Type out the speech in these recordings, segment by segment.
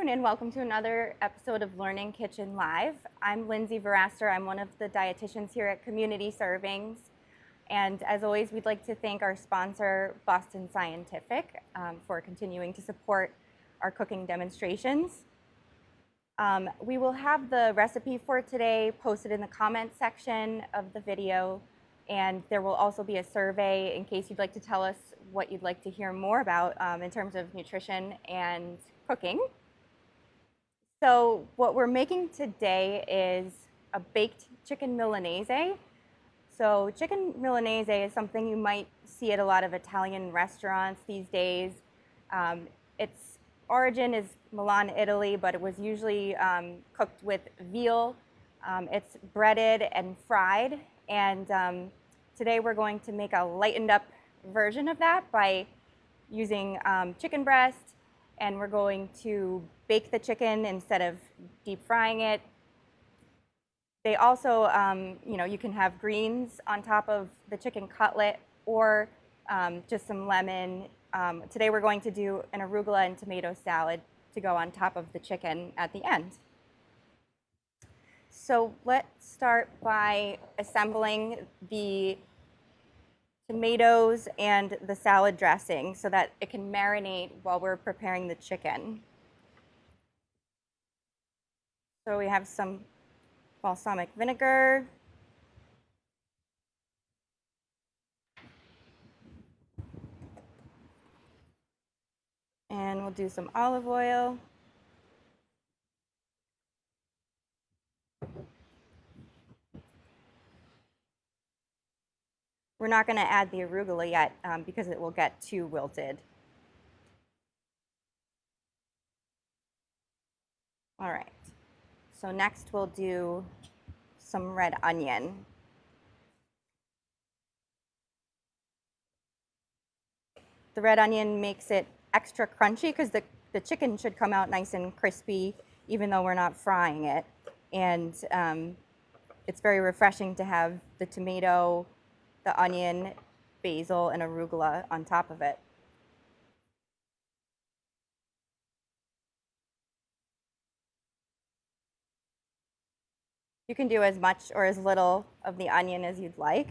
afternoon and welcome to another episode of Learning Kitchen Live. I'm Lindsay Veraster. I'm one of the dietitians here at Community Servings. And as always, we'd like to thank our sponsor, Boston Scientific, for continuing to support our cooking demonstrations. We will have the recipe for today posted in the comments section of the video, and there will also be a survey in case you'd like to tell us what you'd like to hear more about in terms of nutrition and cooking. So what we're making today is a baked chicken Milanese. So chicken Milanese is something you might see at a lot of Italian restaurants these days. Its origin is Milan, Italy, but it was usually cooked with veal. It's breaded and fried, and today we're going to make a lightened up version of that by using chicken breast, and we're going to bake the chicken instead of deep frying it. They also, you can have greens on top of the chicken cutlet or just some lemon. Today we're going to do an arugula and tomato salad to go on top of the chicken at the end. So let's start by assembling the tomatoes and the salad dressing so that it can marinate while we're preparing the chicken. So we have some balsamic vinegar, and we'll do some olive oil. We're not going to add the arugula yet because it will get too wilted. All right, so next we'll do some red onion. The red onion makes it extra crunchy because the chicken should come out nice and crispy even though we're not frying it. And it's very refreshing to have the tomato, the onion, basil, and arugula on top of it. You can do as much or as little of the onion as you'd like.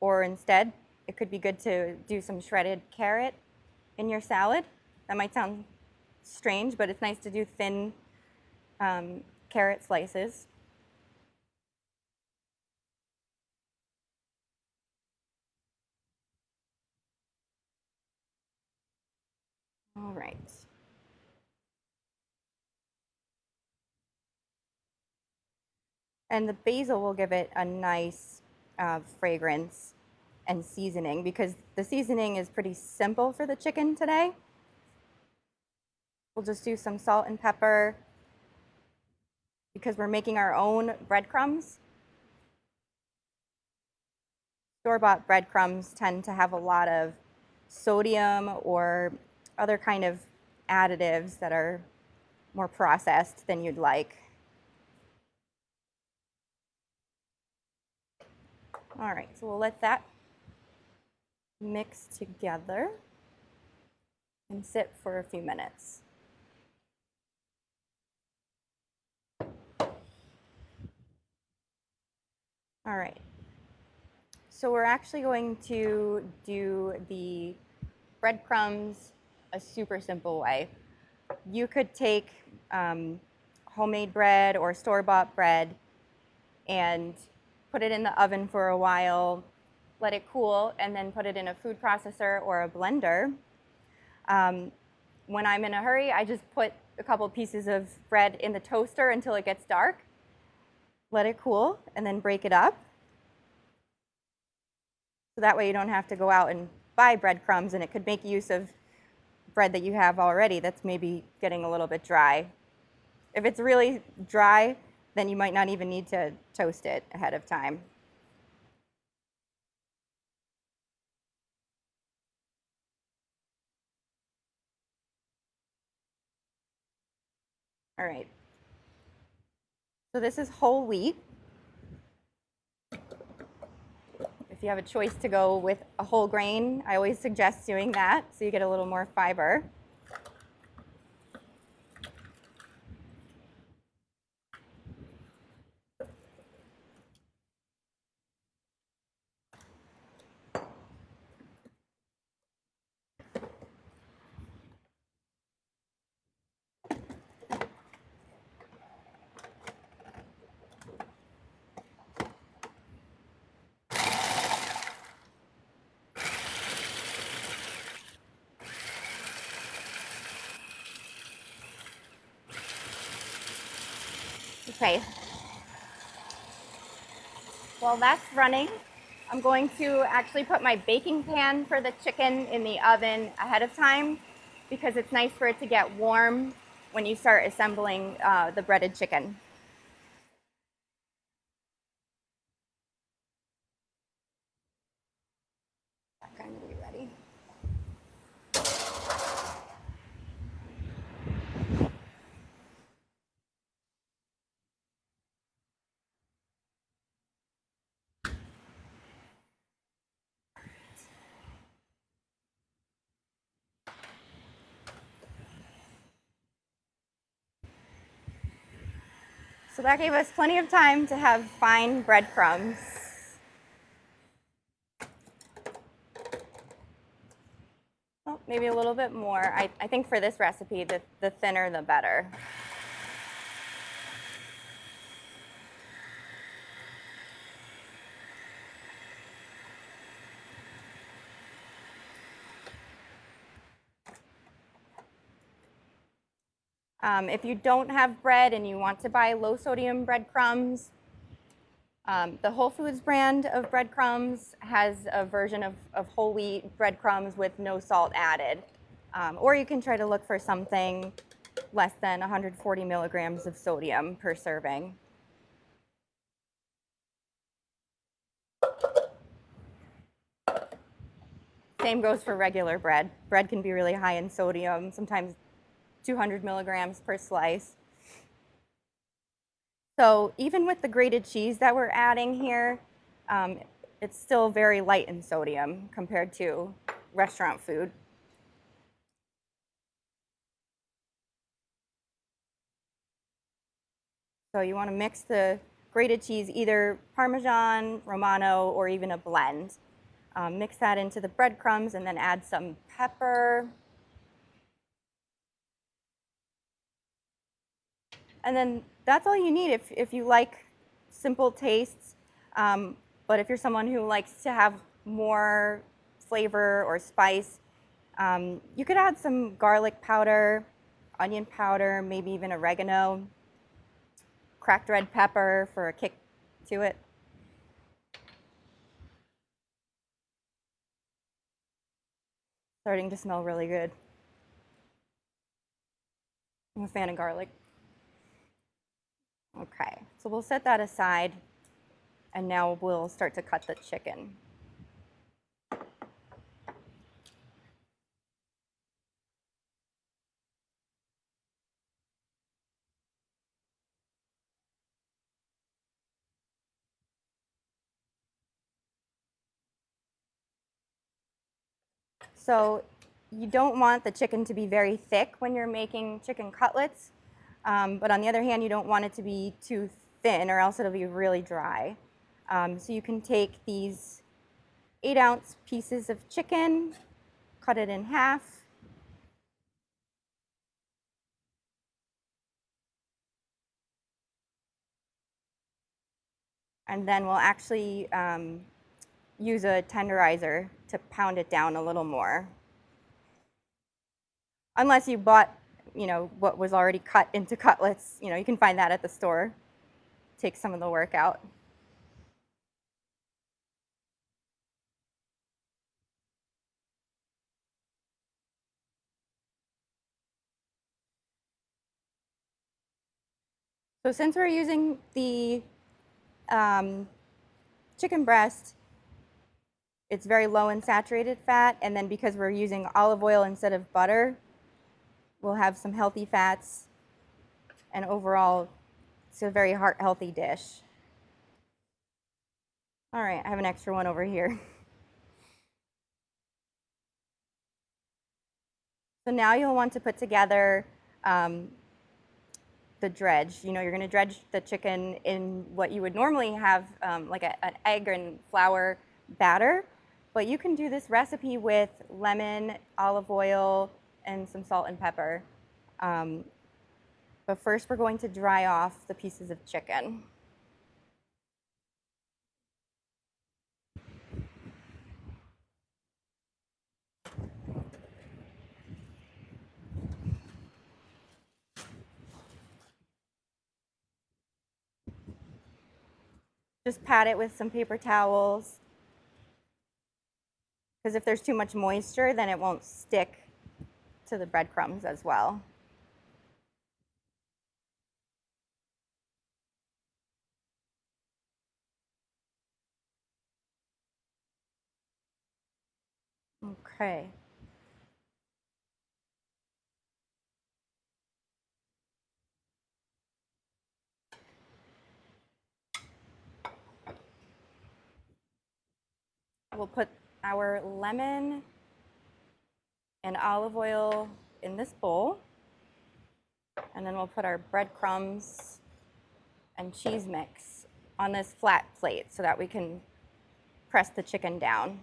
Or instead, it could be good to do some shredded carrot in your salad. That might sound strange, but it's nice to do thin carrot slices. All right. And the basil will give it a nice fragrance and seasoning because the seasoning is pretty simple for the chicken today. We'll just do some salt and pepper because we're making our own breadcrumbs. Store-bought breadcrumbs tend to have a lot of sodium or other kind of additives that are more processed than you'd like. All right, so we'll let that mix together and sit for a few minutes. All right, so we're actually going to do the breadcrumbs a super simple way. You could take homemade bread or store-bought bread and put it in the oven for a while, let it cool, and then put it in a food processor or a blender. When I'm in a hurry, I just put a couple pieces of bread in the toaster until it gets dark, let it cool, and then break it up. So that way you don't have to go out and buy breadcrumbs, and it could make use of bread that you have already that's maybe getting a little bit dry. If it's really dry, then you might not even need to toast it ahead of time. All right. So this is whole wheat. If you have a choice to go with a whole grain, I always suggest doing that so you get a little more fiber. Okay, while that's running, I'm going to actually put my baking pan for the chicken in the oven ahead of time because it's nice for it to get warm when you start assembling the breaded chicken. I'm going to be ready. So that gave us plenty of time to have fine breadcrumbs. Oh, maybe a little bit more. I think for this recipe, the thinner the better. If you don't have bread and you want to buy low sodium breadcrumbs, the Whole Foods brand of breadcrumbs has a version of whole wheat breadcrumbs with no salt added. Or you can try to look for something less than 140 milligrams of sodium per serving. Same goes for regular bread. Bread can be really high in sodium, sometimes 200 milligrams per slice. So even with the grated cheese that we're adding here, it's still very light in sodium compared to restaurant food. So you want to mix the grated cheese, either Parmesan, Romano, or even a blend. Mix that into the breadcrumbs and then add some pepper. And then that's all you need if you like simple tastes. But if you're someone who likes to have more flavor or spice, you could add some garlic powder, onion powder, maybe even oregano, cracked red pepper for a kick to it. Starting to smell really good. I'm a fan of garlic. Okay, so we'll set that aside, and now we'll start to cut the chicken. So you don't want the chicken to be very thick when you're making chicken cutlets, but on the other hand, you don't want it to be too thin or else it'll be really dry. So you can take these 8-ounce pieces of chicken, cut it in half, and then we'll actually use a tenderizer to pound it down a little more. Unless you bought, what was already cut into cutlets, you can find that at the store. Take some of the work out. So since we're using the chicken breast, it's very low in saturated fat, and then because we're using olive oil instead of butter, we'll have some healthy fats, and overall, it's a very heart-healthy dish. All right, I have an extra one over here. So now you'll want to put together the dredge. You're going to dredge the chicken in what you would normally have like an egg and flour batter, but you can do this recipe with lemon, olive oil, and some salt and pepper. But first we're going to dry off the pieces of chicken. Just pat it with some paper towels, because if there's too much moisture, then it won't stick to the breadcrumbs as well. Okay. We'll put our lemon and olive oil in this bowl, and then we'll put our breadcrumbs and cheese mix on this flat plate so that we can press the chicken down.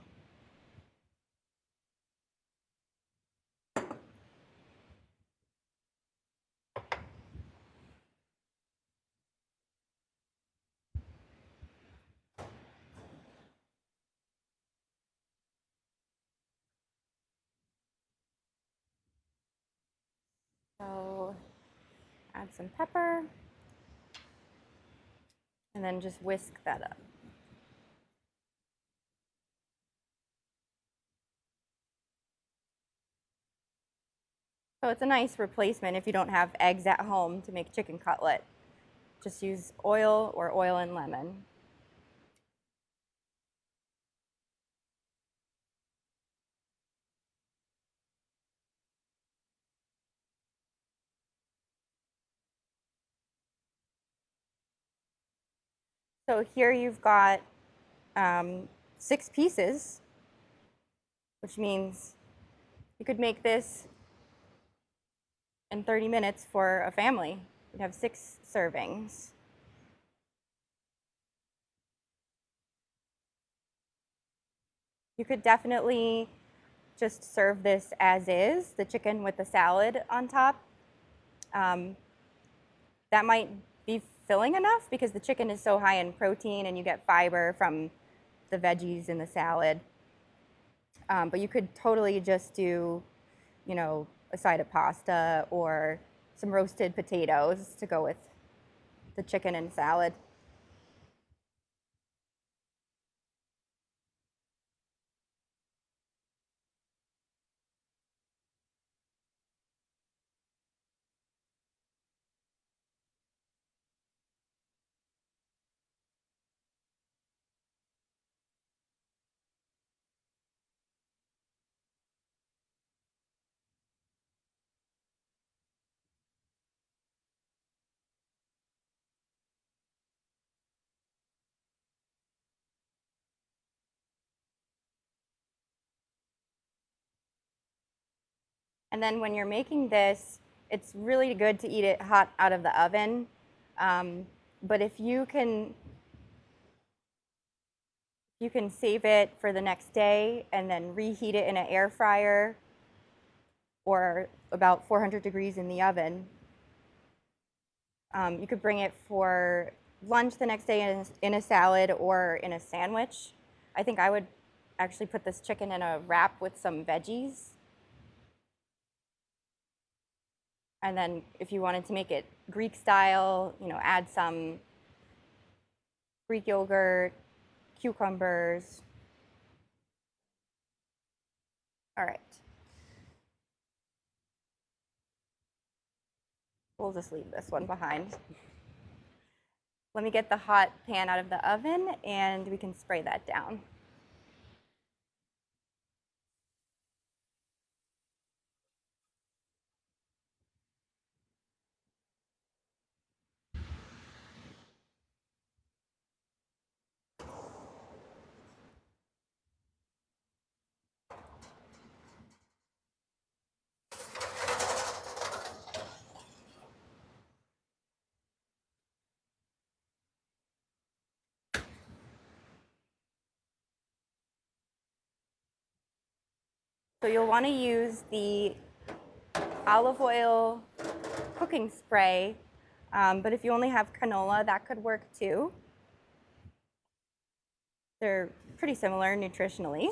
So add some pepper, and then just whisk that up. So it's a nice replacement if you don't have eggs at home to make chicken cutlet. Just use oil or oil and lemon. So here you've got 6 pieces, which means you could make this in 30 minutes for a family. You'd have 6 servings. You could definitely just serve this as is, the chicken with the salad on top. That might be filling enough because the chicken is so high in protein and you get fiber from the veggies in the salad. But you could totally just do, you know, a side of pasta or some roasted potatoes to go with the chicken and salad. And then when you're making this, it's really good to eat it hot out of the oven. But if you can save it for the next day and then reheat it in an air fryer or about 400 degrees in the oven. You could bring it for lunch the next day in a salad or in a sandwich. I think I would actually put this chicken in a wrap with some veggies. And then if you wanted to make it Greek style, you know, add some Greek yogurt, cucumbers. All right. We'll just leave this one behind. Let me get the hot pan out of the oven and we can spray that down. So you'll want to use the olive oil cooking spray, but if you only have canola, that could work too. They're pretty similar nutritionally.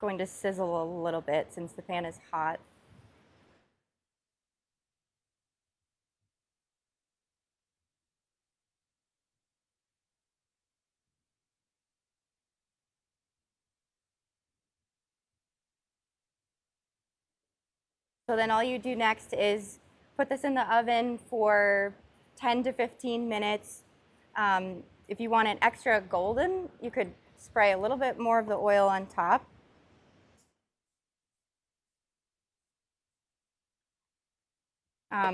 Going to sizzle a little bit since the pan is hot. So then all you do next is put this in the oven for 10 to 15 minutes. If you want it extra golden, you could spray a little bit more of the oil on top.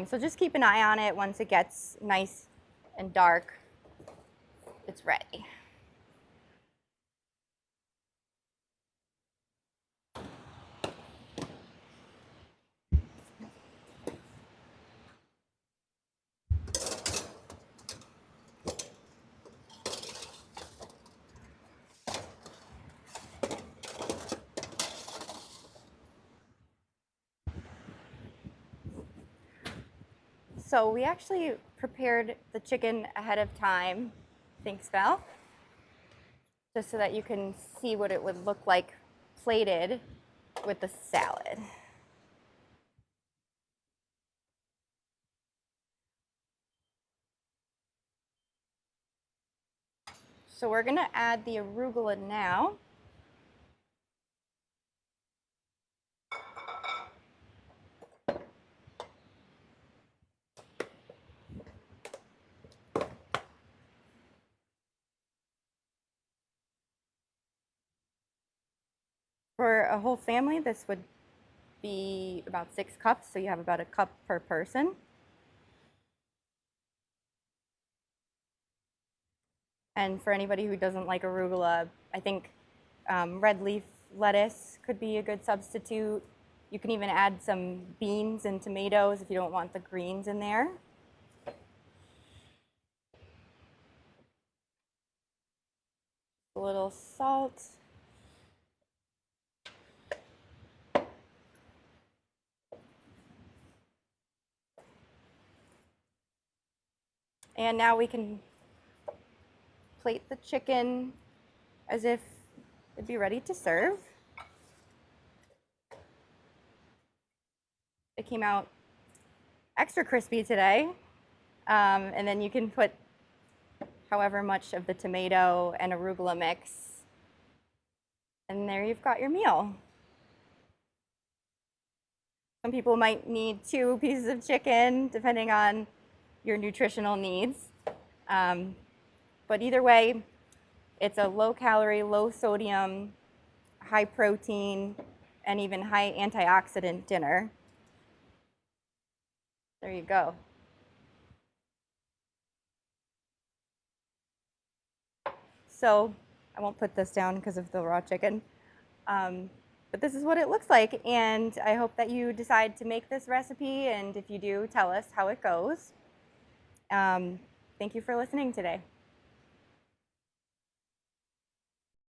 So just keep an eye on it. Once it gets nice and dark, it's ready. So we actually prepared the chicken ahead of time. Thanks, Val. Just so that you can see what it would look like plated with the salad. So we're gonna add the arugula now. For a whole family, this would be about 6 cups, so you have about a cup per person. And for anybody who doesn't like arugula, I think red leaf lettuce could be a good substitute. You can even add some beans and tomatoes if you don't want the greens in there. A little salt. And now we can plate the chicken as if it'd be ready to serve. It came out extra crispy today. And then you can put however much of the tomato and arugula mix. And there you've got your meal. Some people might need 2 pieces of chicken, depending on your nutritional needs. But either way, it's a low calorie, low sodium, high protein, and even high antioxidant dinner. There you go. So I won't put this down because of the raw chicken. But this is what it looks like, and I hope that you decide to make this recipe, and if you do, tell us how it goes. Thank you for listening today.